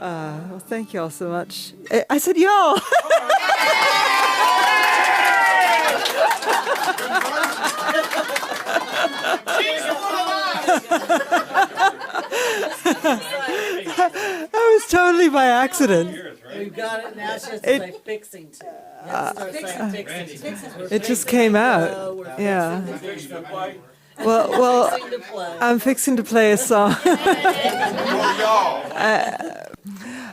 Well, thank you all so much. I said y'all. That was totally by accident. We've got it now. She has to say fixing to. You have to start saying fixing to. It just came out. Yeah. Well, I'm fixing to play a song.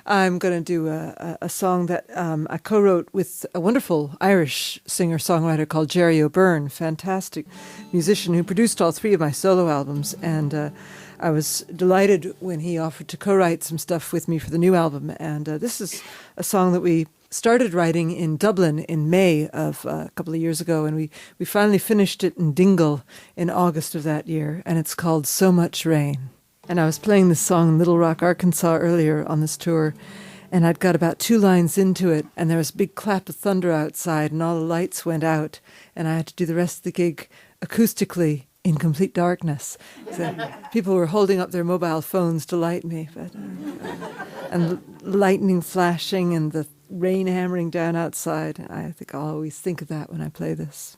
I'm going to do a song that I co-wrote with a wonderful Irish singer-songwriter called Jerry O'Byrne, fantastic musician who produced all three of my solo albums. And I was delighted when he offered to co-write some stuff with me for the new album. And this is a song that we started writing in Dublin in May of a couple of years ago, and we finally finished it in Dingle in August of that year, and it's called So Much Rain. And I was playing this song in Little Rock, Arkansas earlier on this tour, and I'd got about 2 lines into it, and there was a big clap of thunder outside, and all the lights went out, and I had to do the rest of the gig acoustically in complete darkness. So people were holding up their mobile phones to light me, but and lightning flashing and the rain hammering down outside. I think I'll always think of that when I play this.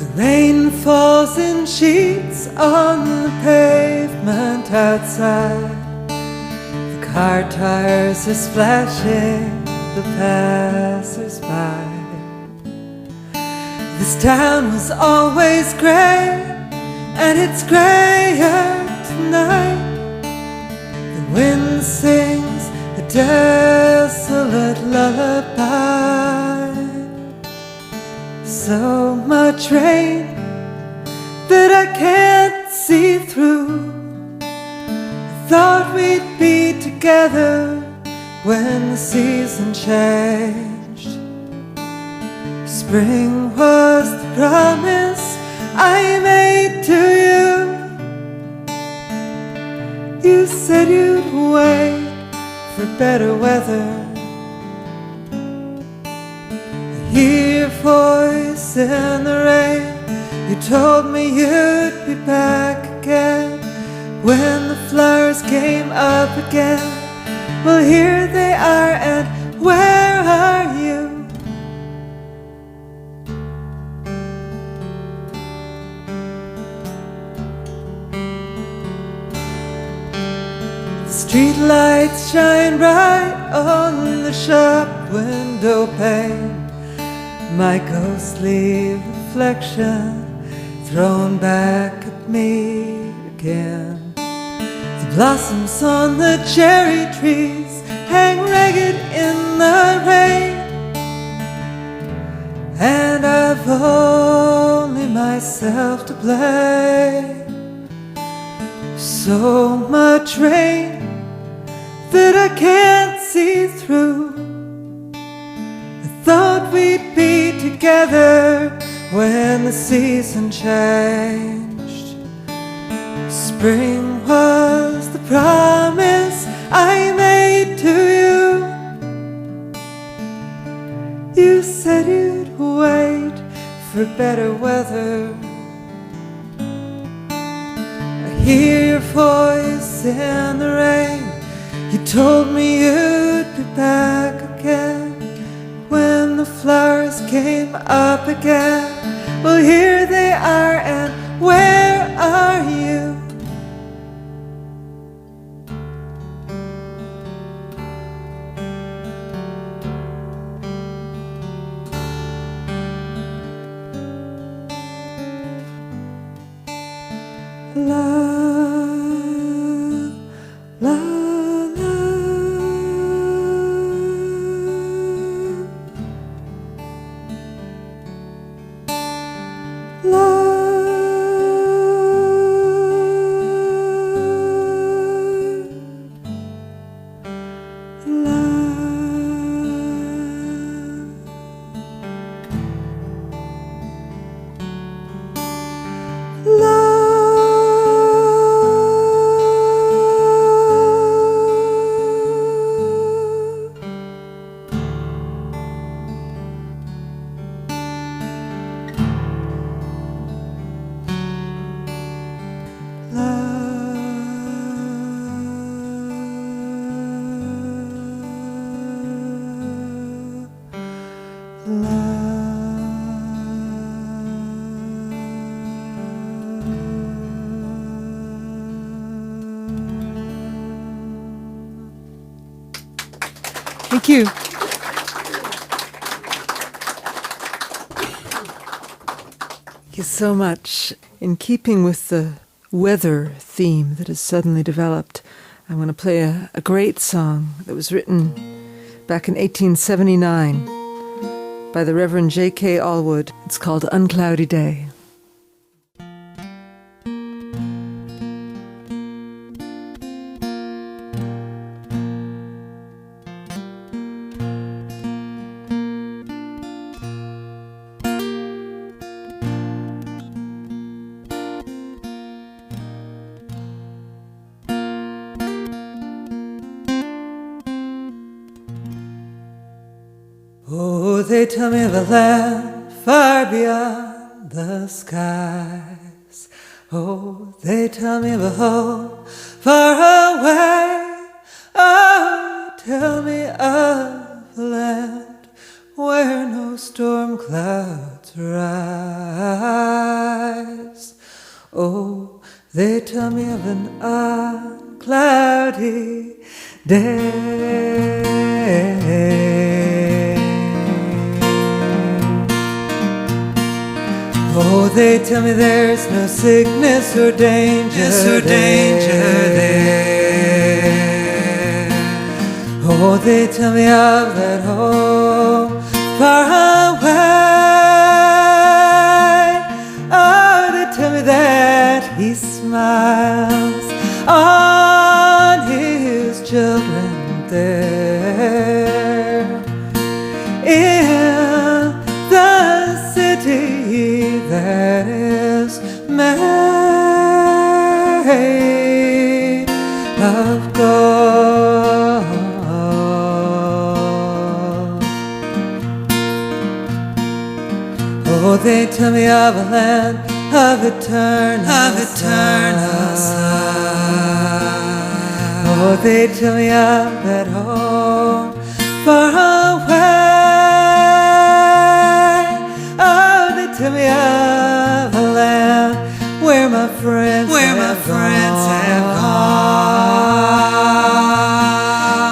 The rain falls in sheets on the pavement outside. The car tires are splashing the passers-by. This town was always grey, and it's grayer tonight. The wind sings a desolate lullaby. So much rain that I can't see through. I thought we'd be together when the season changed. Spring was the promise I made to you. You said you'd wait for better weather. I hear your voice in the rain. You told me you'd be back again when the flowers came up again. Well, here they are, and where are you? Street lights shine bright on the shop window pane. My ghostly reflection thrown back at me again. The blossoms on the cherry trees hang ragged in the rain, and I've only myself to blame. So much rain that I can't see through. I thought we'd be together when the season changed. Spring was the promise I made to you. You said you'd wait for better weather. I hear your voice in the rain. You told me you'd be back again when the flowers came up again. Well, here they are, and where are you? Thank you. Thank you so much. In keeping with the weather theme that has suddenly developed, I'm going to play a great song that was written back in 1879 by the Reverend J.K. Allwood. It's called Uncloudy Day. Oh, they tell me of a land far beyond the skies. Oh, they tell me of a home far away. Oh, tell me of a land where no storm clouds rise. Oh, they tell me of an uncloudy day. Oh, they tell me there's no sickness or danger there. Oh, they tell me of that home far away. Oh, they tell me that He smiles on His children there in the city that is made of gold. Oh, they tell me of a land of eternal sun. Oh, they tell me of that home far away. Tell me of a land where my friends have gone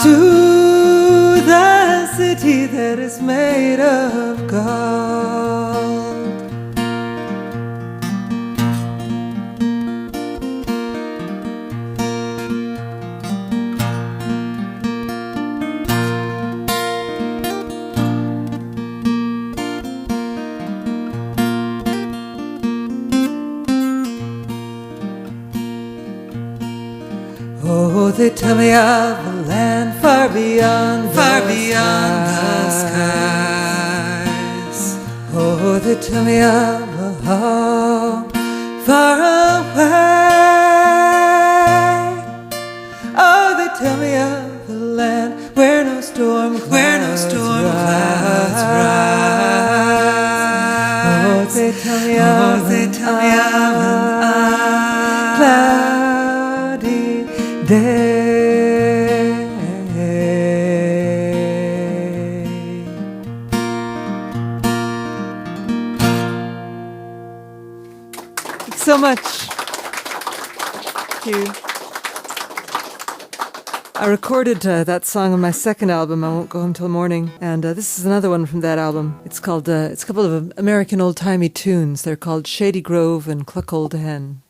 to the city that is made of gold. Oh, they tell me of a land far beyond the skies. Oh, they tell me of a home far away. Oh, they tell me of a land where no storm clouds rise. Oh, they tell me of an uncloudy day. Thanks so much. Thank you. I recorded that song on my second album, I Won't Go Home Till Morning, and this is another one from that album. It's called, it's a couple of American old-timey tunes. They're called Shady Grove and Cluck Old Hen.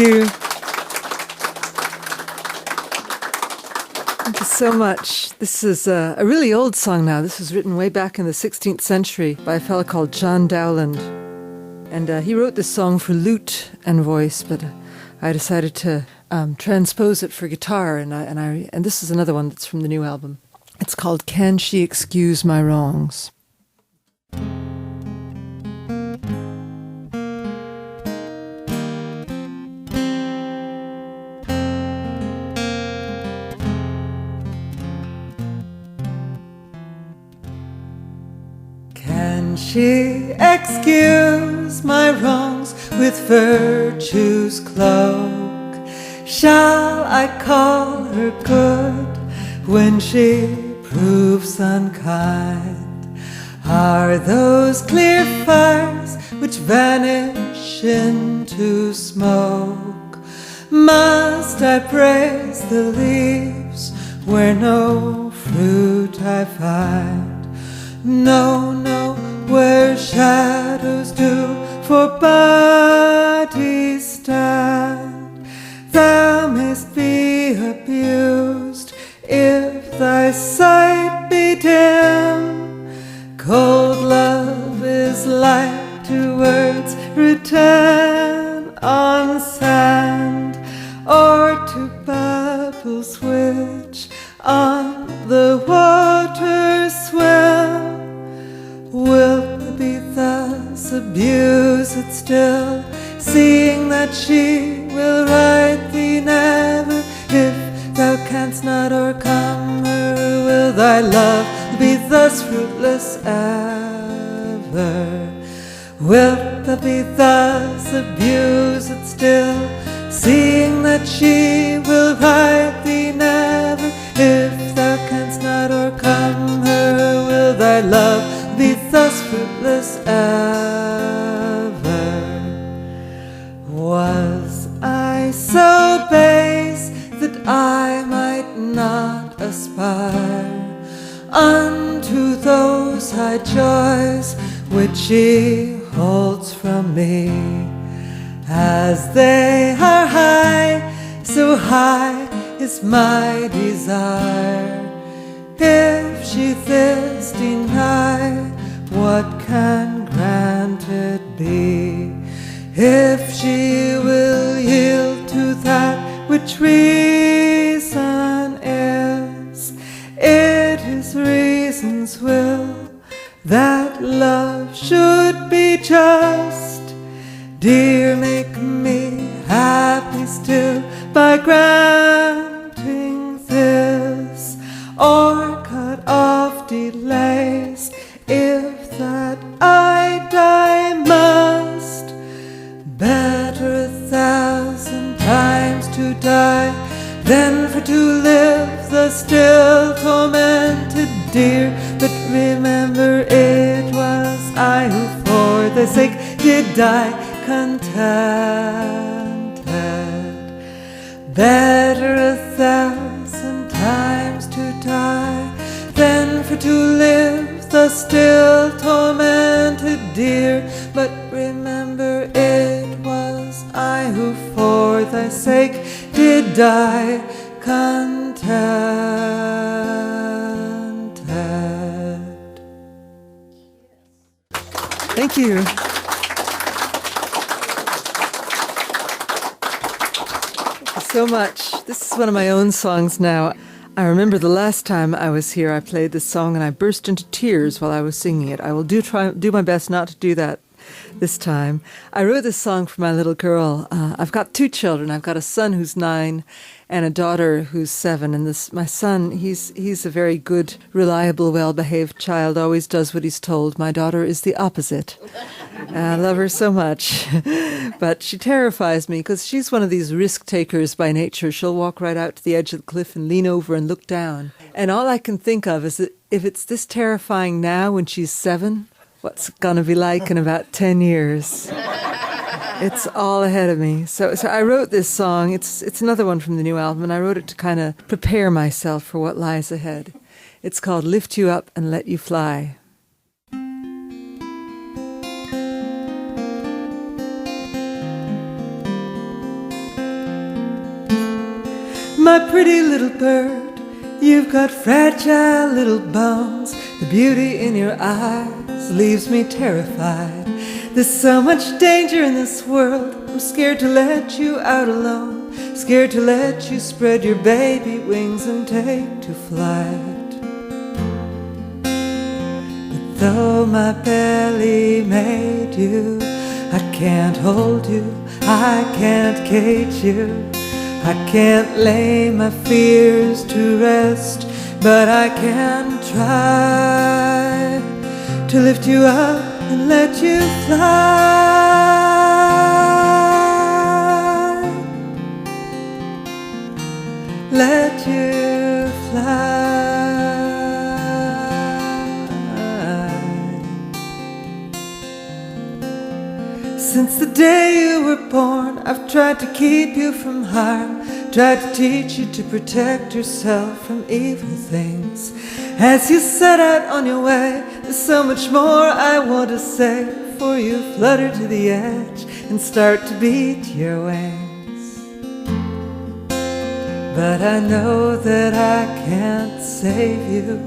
you. Thank you so much. This is a really old song now. This was written way back in the 16th century by a fellow called John Dowland. And he wrote this song for lute and voice, but I decided to transpose it for guitar, and this is another one that's from the new album. It's called Can She Excuse My Wrongs? Can she excuse my wrongs with virtue's cloak? Shall I call her good when she proves unkind? Are those clear fires which vanish into smoke? Must I praise the leaves where no fruit I find? No, no, where shadows do for bodies stand. Thou mayst be abused if thy sight be dim. Cold love is like to words written on sand, or to bubbles which on the water swim. Wilt be thus abused still, seeing that she will right thee never? If thou canst not o'ercome her, will thy love be thus fruitless ever? Wilt thou be thus abused still, seeing that she will right thee never? If thou canst not o'ercome her, will thy love be thus fruitless ever? Was I so base that I might not aspire unto those high joys which she holds from me? As they are high, so high is my desire. If she this deny, what can granted be? If she will yield to that which reason is, it is reason's will that love should be just. Dear, make me happy still by granting this, or cut off delays if that I die must. Better 1,000 times to die than for to live the still tormented dear. But remember, it was I who for thy sake did die contented. Better 1,000 times to die than for to live the still tormented dear. But remember, it was I who for thy sake did die contented. Thank you. So much. This is one of my own songs now. I remember the last time I was here, I played this song and I burst into tears while I was singing it. I will do my best not to do that this time. I wrote this song for my little girl. I've got 2 children. I've got a son who's 9 and a daughter who's 7. And my son, he's a very good, reliable, well-behaved child, always does what he's told. My daughter is the opposite. I love her so much. But she terrifies me because she's one of these risk takers by nature. She'll walk right out to the edge of the cliff and lean over and look down. And all I can think of is that if it's this terrifying now when she's 7, what's it going to be like in about 10 years? It's all ahead of me. So I wrote this song. It's another one from the new album, and I wrote it to kind of prepare myself for what lies ahead. It's called Lift You Up and Let You Fly. My pretty little bird, you've got fragile little bones. The beauty in your eyes leaves me terrified. There's so much danger in this world. I'm scared to let you out alone, scared to let you spread your baby wings and take to flight. But though my belly made you, I can't hold you, I can't cage you, I can't lay my fears to rest, but I can try to lift you up and let you fly. Let you fly. Since the day you were born, I've tried to keep you from harm, tried to teach you to protect yourself from evil things. As you set out on your way, there's so much more I want to say before you flutter to the edge and start to beat your wings. But I know that I can't save you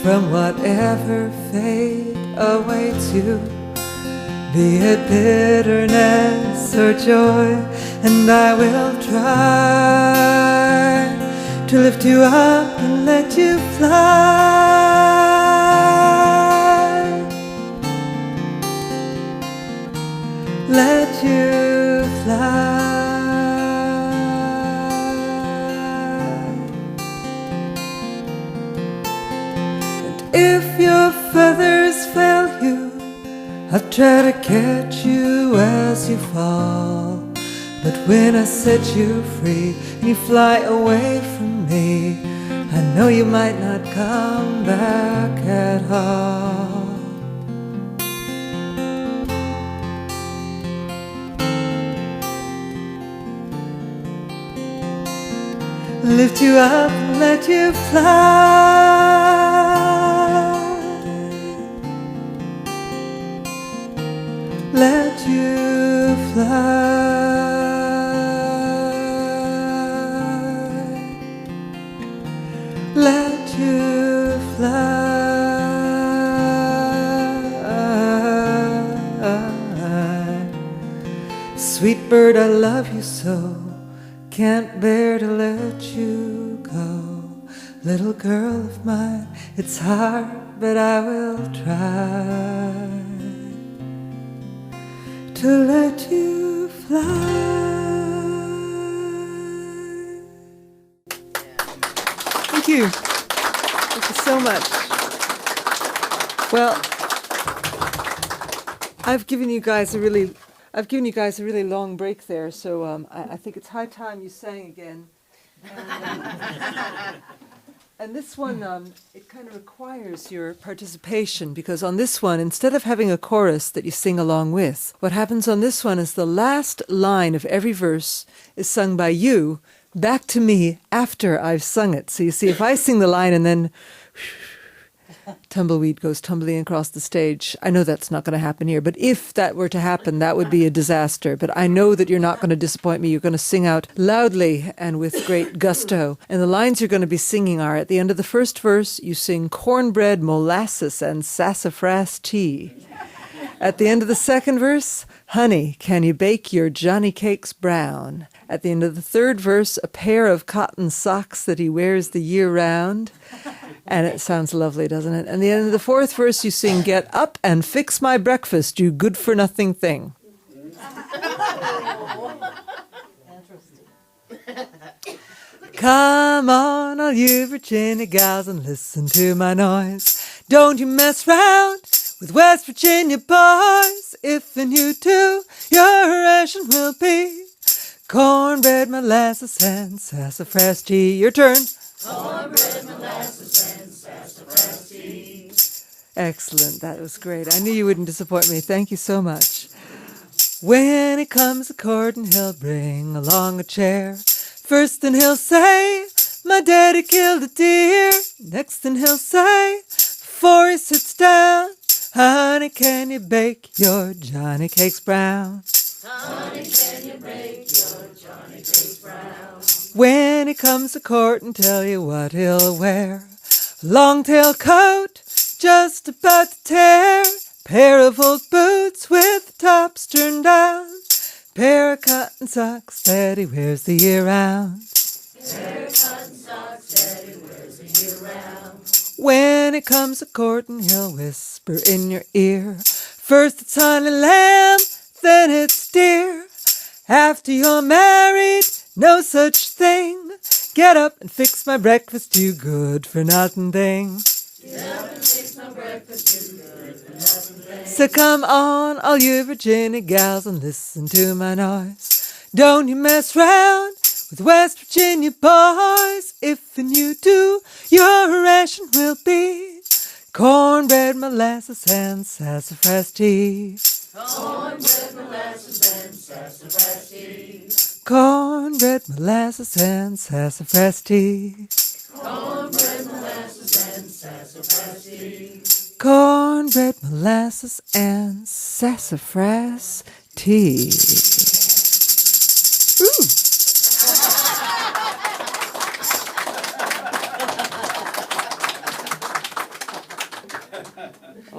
from whatever fate awaits you, be it bitterness or joy, and I will try to lift you up and let you fly. Let you fly. And if your feathers fail you, I've tried to catch you as you fall. But when I set you free and you fly away from me, I know you might not come back at all. Lift you up and let you fly. Let you fly. Let you fly. Sweet bird, I love you so, can't bear to let you go. Little girl of mine, it's hard, but I will try to let you fly. Thank you. Thank you so much. Well, I've given you guys a really long break there, so I think it's high time you sang again. And this one, it kind of requires your participation, because on this one, instead of having a chorus that you sing along with, what happens on this one is the last line of every verse is sung by you back to me after I've sung it. So you see, if I sing the line and then tumbleweed goes tumbling across the stage, I know that's not going to happen here, but if that were to happen, that would be a disaster. But I know that you're not going to disappoint me. You're going to sing out loudly and with great gusto. And the lines you're going to be singing are, at the end of the first verse, you sing cornbread, molasses, and sassafras tea. At the end of the second verse, honey, can you bake your Johnny cakes brown? At the end of the third verse, a pair of cotton socks that he wears the year round. And it sounds lovely, doesn't it? And at the end of the fourth verse, you sing, get up and fix my breakfast, you good-for-nothing thing. Come on, all you Virginia gals, and listen to my noise. Don't you mess round with West Virginia boys. If and you do, your ration will be cornbread, molasses, and sassafras tea. Your turn. Cornbread, molasses, and sassafras tea. Excellent. That was great. I knew you wouldn't disappoint me. Thank you so much. When it comes a courtin', he'll bring along a chair. First thing he'll say, my daddy killed a deer. Next thing he'll say, before he sits down, honey, can you bake your Johnny cakes brown? Honey, can you bake your Johnny cakes brown? When he comes to court and tell you what he'll wear. Long-tail coat, just about to tear. Pair of old boots with the tops turned down. Pair of cotton socks that he wears the year round. Pair of cotton socks that he wears the year round. When he comes to court and he'll whisper in your ear. First it's honey lamb, then it's deer. After you're married, no such thing. Get up and fix my breakfast, you good for nothing thing. Get up and fix my breakfast, you good for nothing thing. So come on, all you Virginia gals, and listen to my noise. Don't you mess round with West Virginia boys. If and you do, your ration will be cornbread, molasses, and sassafras tea. Cornbread, molasses, and sassafras tea. Cornbread, molasses, and sassafras tea. Cornbread, molasses, and sassafras tea. Cornbread, molasses, and sassafras tea. Ooh.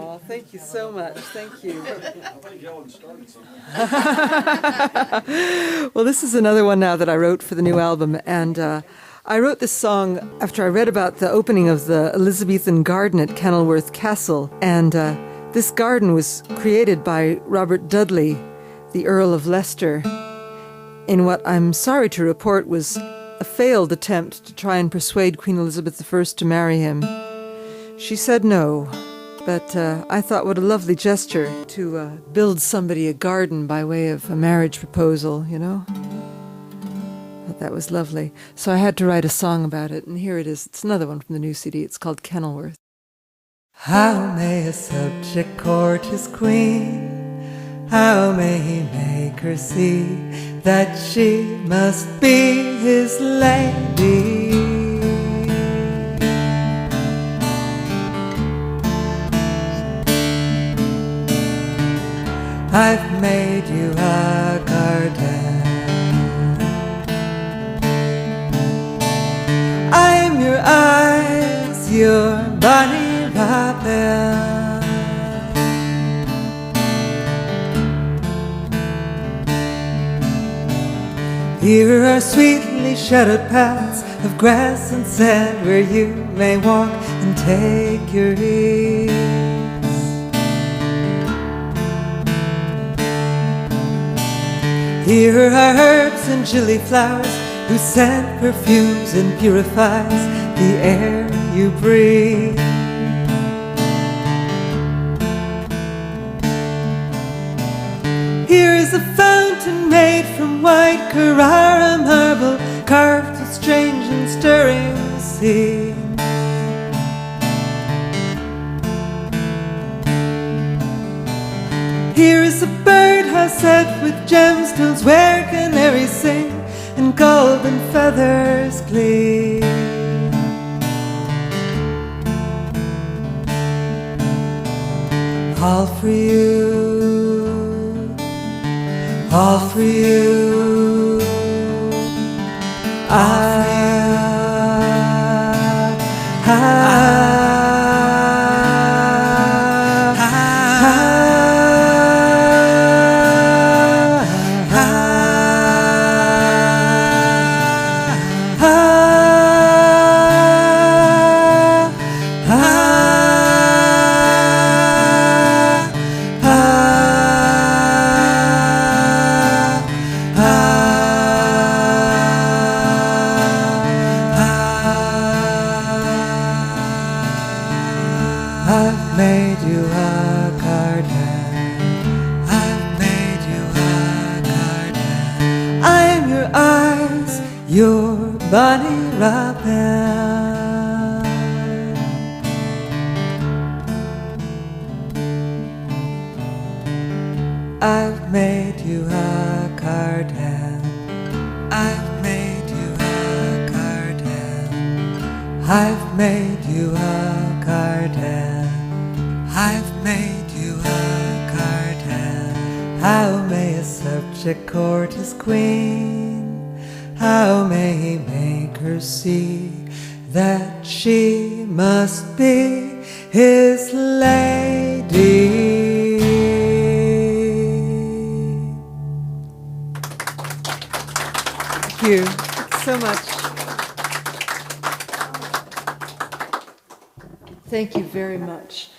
Oh, thank you so much. Thank you. I think Ellen started something. Well, this is another one now that I wrote for the new album, and I wrote this song after I read about the opening of the Elizabethan garden at Kenilworth Castle, and this garden was created by Robert Dudley, the Earl of Leicester, in what I'm sorry to report was a failed attempt to try and persuade Queen Elizabeth I to marry him. She said no. But I thought what a lovely gesture to build somebody a garden by way of a marriage proposal, you know? Thought that was lovely. So I had to write a song about it, and here it is. It's another one from the new CD. It's called Kenilworth. How may a subject court his queen? How may he make her see that she must be his lady? I've made you a garden. I'm your eyes, your bunny robin. Here are sweetly shadowed paths of grass and sand where you may walk and take your ease. Here are herbs and gillyflowers whose scent perfumes and purifies the air you breathe. Here is a fountain made from white Carrara marble, carved with strange and stirring scenes. Here is a birdhouse set with gemstones where canaries sing and golden feathers gleam. All for you, all for you. I've made you a garden. I've made you a garden. I'm your eyes, your bunny robin. I've made you a garden. I've made you a garden. I've made you a garden. I've made you a garden. How may a subject court his queen? how may he make her see that she must be his lady? Thank you so much. Thank you very much.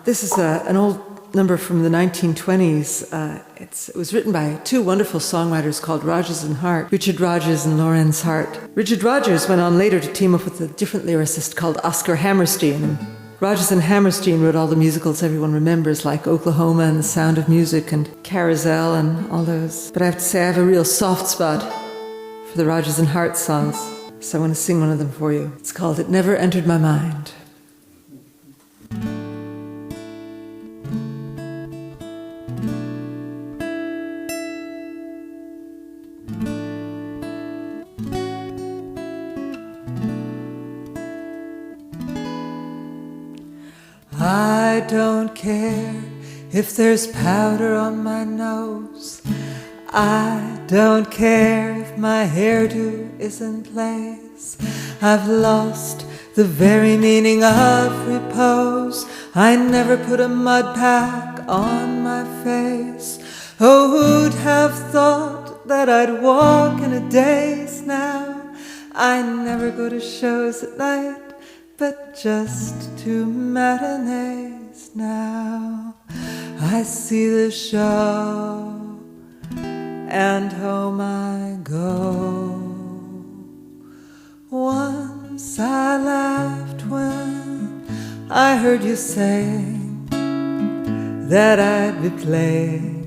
This is an old number from the 1920s. It was written by two wonderful songwriters called Rodgers and Hart, Richard Rodgers and Lorenz Hart. Richard Rodgers went on later to team up with a different lyricist called Oscar Hammerstein. And Rodgers and Hammerstein wrote all the musicals everyone remembers, like Oklahoma and The Sound of Music and Carousel and all those. But I have to say I have a real soft spot for the Rodgers and Hart songs, so I want to sing one of them for you. It's called It Never Entered My Mind. I don't care if there's powder on my nose. I don't care if my hairdo is in place. I've lost the very meaning of repose. I never put a mud pack on my face. Oh, who'd have thought that I'd walk in a daze now? I never go to shows at night, but just to matinees now. I see the show and home I go. Once I laughed when I heard you saying that I'd be playing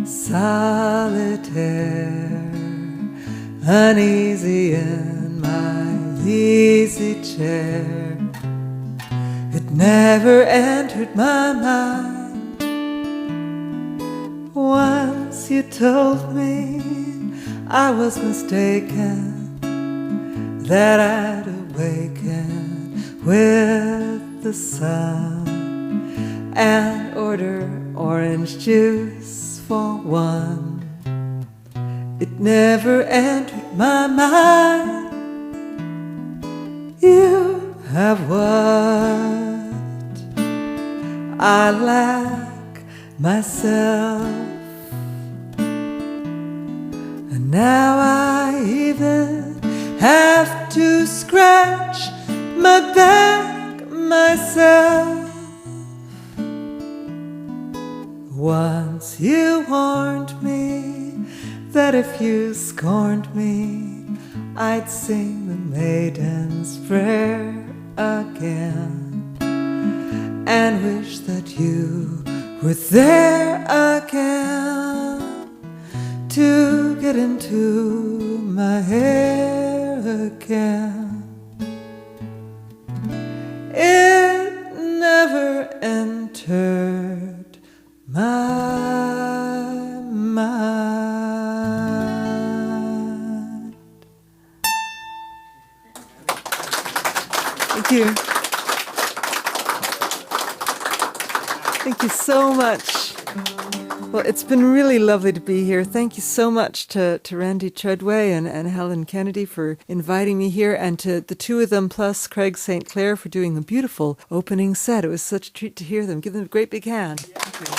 solitaire, uneasy in my easy chair. It never entered my mind. Once you told me I was mistaken, that I'd awaken with the sun and order orange juice for one. It never entered my mind. You have what I lack myself, and now I even have to scratch my back myself. Once you warned me that if you scorned me, I'd sing the Maiden's Prayer again and wish that you were there again to get into my hair again. It never entered my mind. Thank you. Thank you so much. Well, it's been really lovely to be here. Thank you so much to Randy Treadway and Helen Kennedy for inviting me here, and to the two of them plus Craig St. Clair for doing a beautiful opening set. It was such a treat to hear them. Give them a great big hand. Thank you.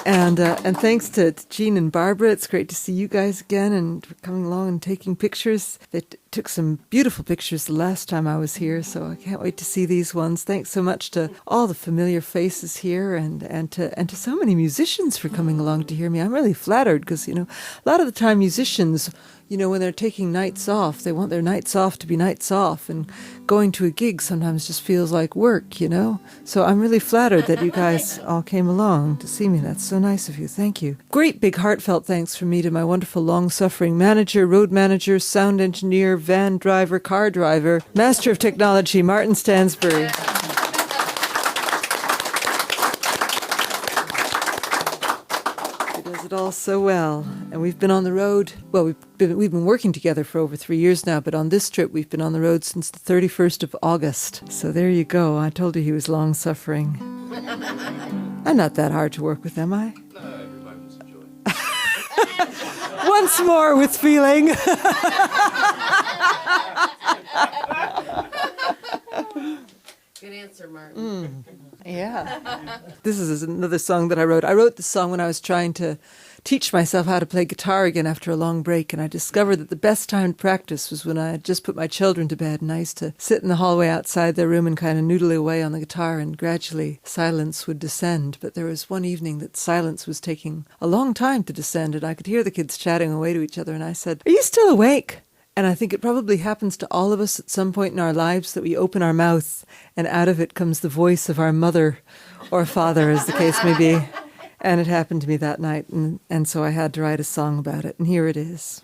And thanks to Jean and Barbara. It's great to see you guys again and for coming along and taking pictures. They took some beautiful pictures the last time I was here, so I can't wait to see these ones. Thanks so much to all the familiar faces here and to so many musicians for coming along to hear me. I'm really flattered because, a lot of the time musicians, when they're taking nights off, they want their nights off to be nights off, and going to a gig sometimes just feels like work, So I'm really flattered that you guys all came along to see me. That's so nice of you. Thank you. Great big heartfelt thanks from me to my wonderful long-suffering manager, road manager, sound engineer, van driver, car driver, master of technology, Martin Stansbury. It all so well. And we've been on the road. Well, we've been working together for over 3 years now, but on this trip we've been on the road since the 31st of August. So there you go. I told you he was long-suffering. I'm not that hard to work with, am I? No, everybody's Once more with feeling. Good answer, Martin. Yeah. This is another song that I wrote. I wrote this song when I was trying to teach myself how to play guitar again after a long break, and I discovered that the best time to practice was when I had just put my children to bed, and I used to sit in the hallway outside their room and kind of noodle away on the guitar, and gradually silence would descend. But there was one evening that silence was taking a long time to descend, and I could hear the kids chatting away to each other, and I said, "Are you still awake?" And I think it probably happens to all of us at some point in our lives that we open our mouth and out of it comes the voice of our mother or father, as the case may be. And it happened to me that night, and so I had to write a song about it, and here it is.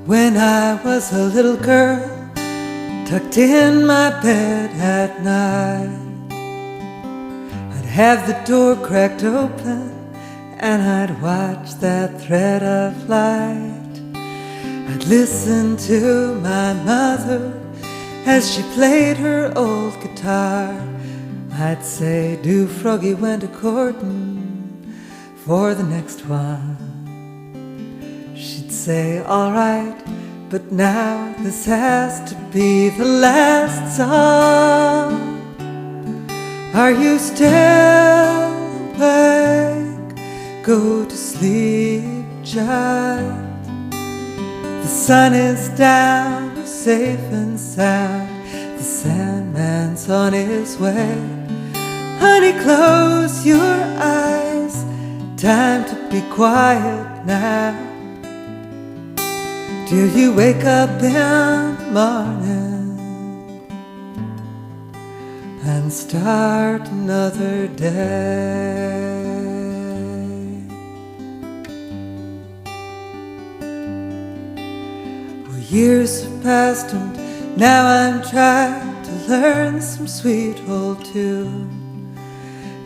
When I was a little girl, tucked in my bed at night, I'd have the door cracked open and I'd watch that thread of light. I'd listen to my mother as she played her old guitar. I'd say, "Do Froggy went a-courtin' for the next one?" She'd say, "All right, but now this has to be the last song. Are you still awake? Go to sleep, child. The sun is down, you're safe and sound. The Sandman's on his way. Honey, close your eyes. Time to be quiet now. Till you wake up in the morning and start another day." Well, years have passed and now I'm trying to learn some sweet old tune.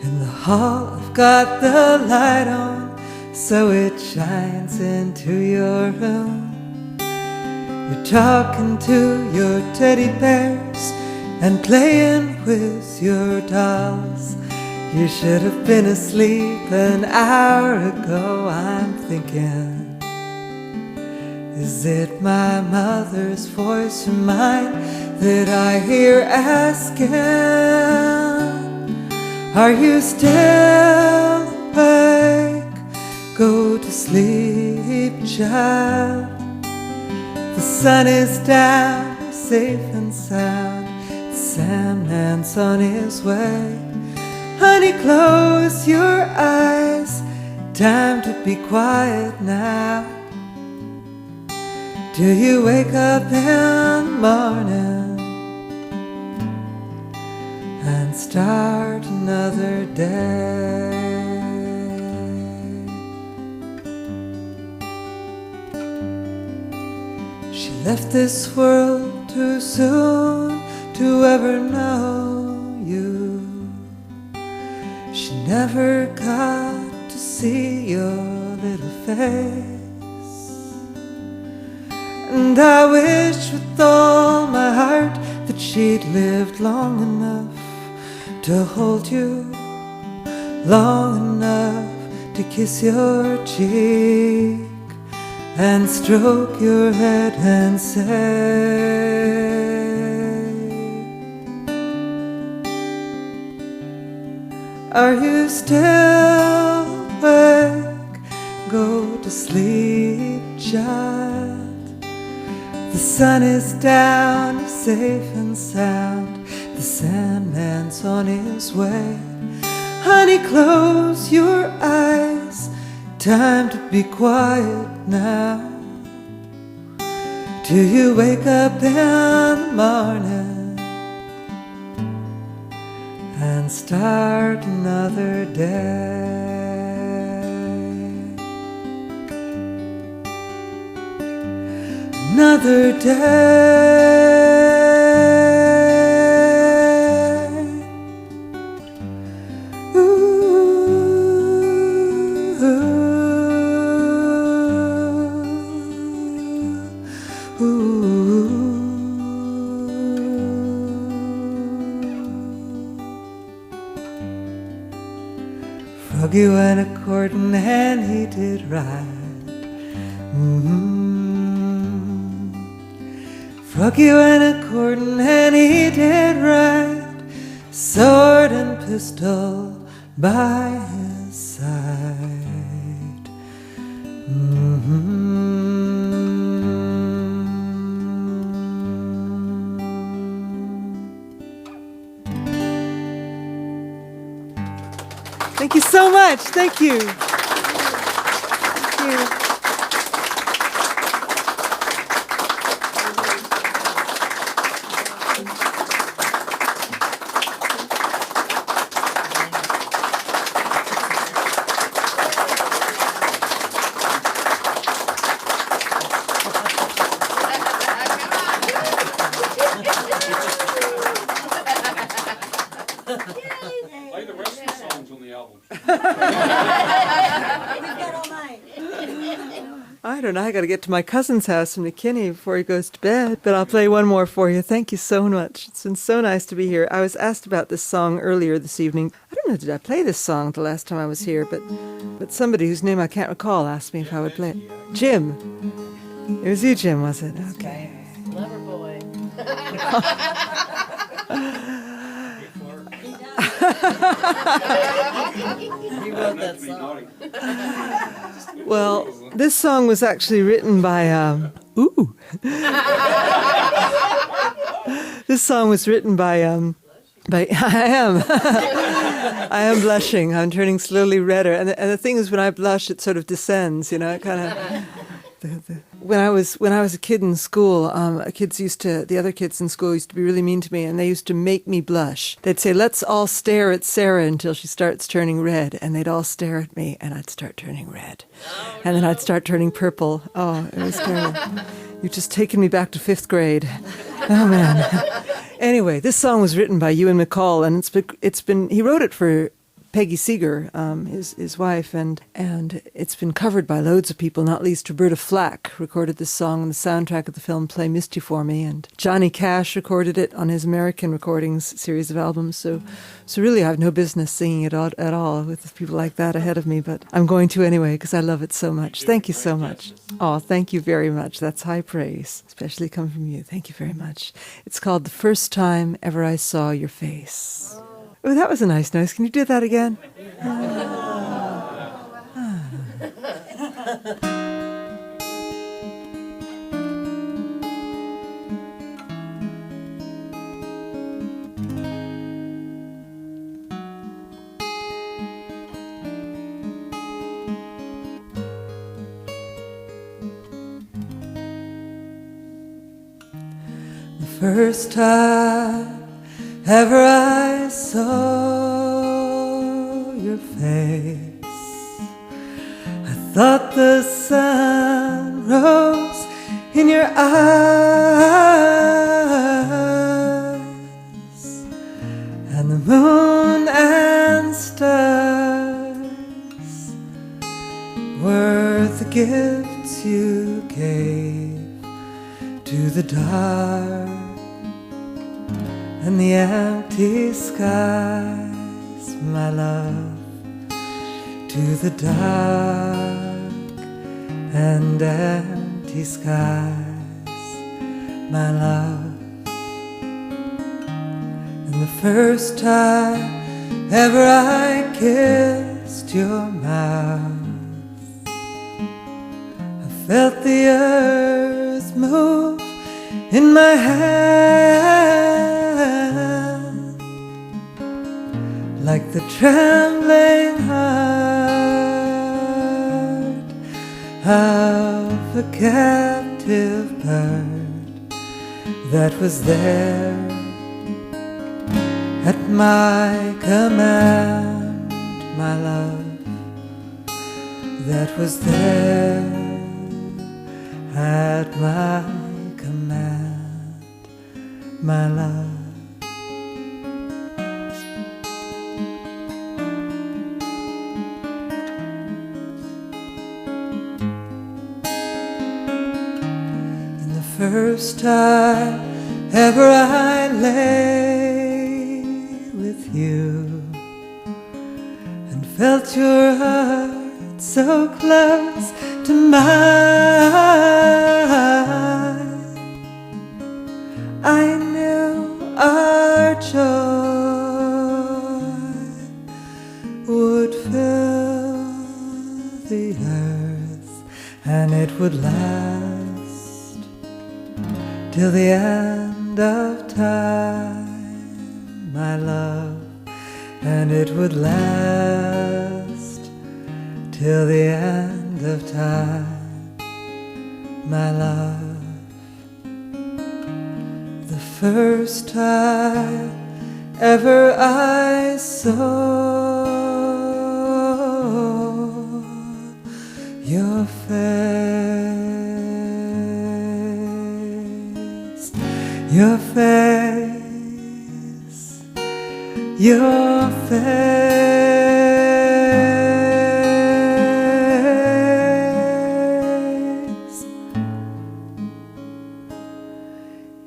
In the hall I've got the light on so it shines into your room. You're talking to your teddy bears and playing with your dolls. You should have been asleep an hour ago, I'm thinking. Is it my mother's voice or mine that I hear asking? Are you still awake? Go to sleep, child. The sun is down, you're safe and sound. The Sandman's on his way. Honey, close your eyes. Time to be quiet now. Till you wake up in the morning and start another day. She left this world too soon to ever know you. She never got to see your little face. And I wish with all my heart that she'd lived long enough to hold you, long enough to kiss your cheek and stroke your head and say, are you still awake? Go to sleep, child. The sun is down, you're safe and sound. The Sandman's on his way. Honey, close your eyes. Time to be quiet now. Till you wake up in the morning and start another day. Another day. Ooh. Froggy went a-courtin' and he did right. Froggy went a-courtin' and he did right. Sword and pistol by his side. Thank you so much. Thank you. Thank you. Play the rest of the songs on the album. I don't know. I got to get to my cousin's house in McKinney before he goes to bed, but I'll play one more for you. Thank you so much. It's been so nice to be here. I was asked about this song earlier this evening. I don't know, did I play this song the last time I was here? But somebody whose name I can't recall asked me if I would play it. Jim. It was you, Jim, was it? Okay. Lover boy. He wrote that song. Well, this song was actually written by, This song was written by I am blushing. I'm turning slowly redder. And the thing is, when I blush, it sort of descends, you know, it kind of... When I was a kid in school, the other kids in school used to be really mean to me, and they used to make me blush. They'd say, "Let's all stare at Sarah until she starts turning red," and they'd all stare at me, and I'd start turning red, and then I'd start turning purple. Oh, it was terrible. You've just taken me back to 5th grade. Oh man. Anyway, this song was written by Ewan McCall, and he wrote it for Peggy Seeger, his wife, and it's been covered by loads of people, not least Roberta Flack recorded this song on the soundtrack of the film Play Misty for Me, and Johnny Cash recorded it on his American Recordings series of albums, so really I have no business singing it at all with people like that ahead of me, but I'm going to anyway because I love it so much. Thank you so much. Oh, thank you very much. That's high praise, especially coming from you. Thank you very much. It's called The First Time Ever I Saw Your Face. Oh, that was a nice noise. Can you do that again? The first time ever I saw your face, I thought the sun rose in your eyes, and the moon and stars were the gifts you gave to the dark and the empty skies, my love, to the dark and empty skies, my love. And the first time ever I kissed your mouth, I felt the earth move in my hand, like the trembling heart of a captive bird that was there at my command, my love, that was there at my command, my love. And the first time ever I lay with you and felt your heart so close to mine. I knew our joy would fill the earth, and it would last till the end of time, my love, and it would last till the end of time, my love. The first time ever I saw your face, your face, your face,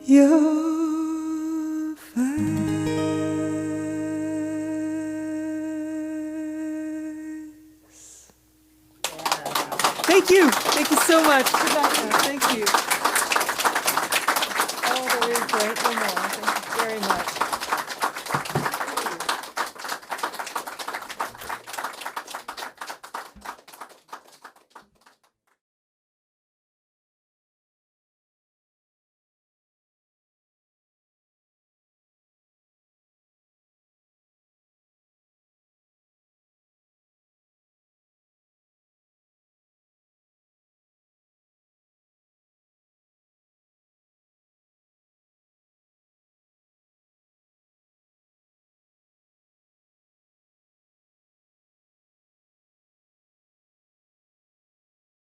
your face. Thank you. Thank you so much. Good night now. Thank you. Oh, there is right no more. Thank you very much.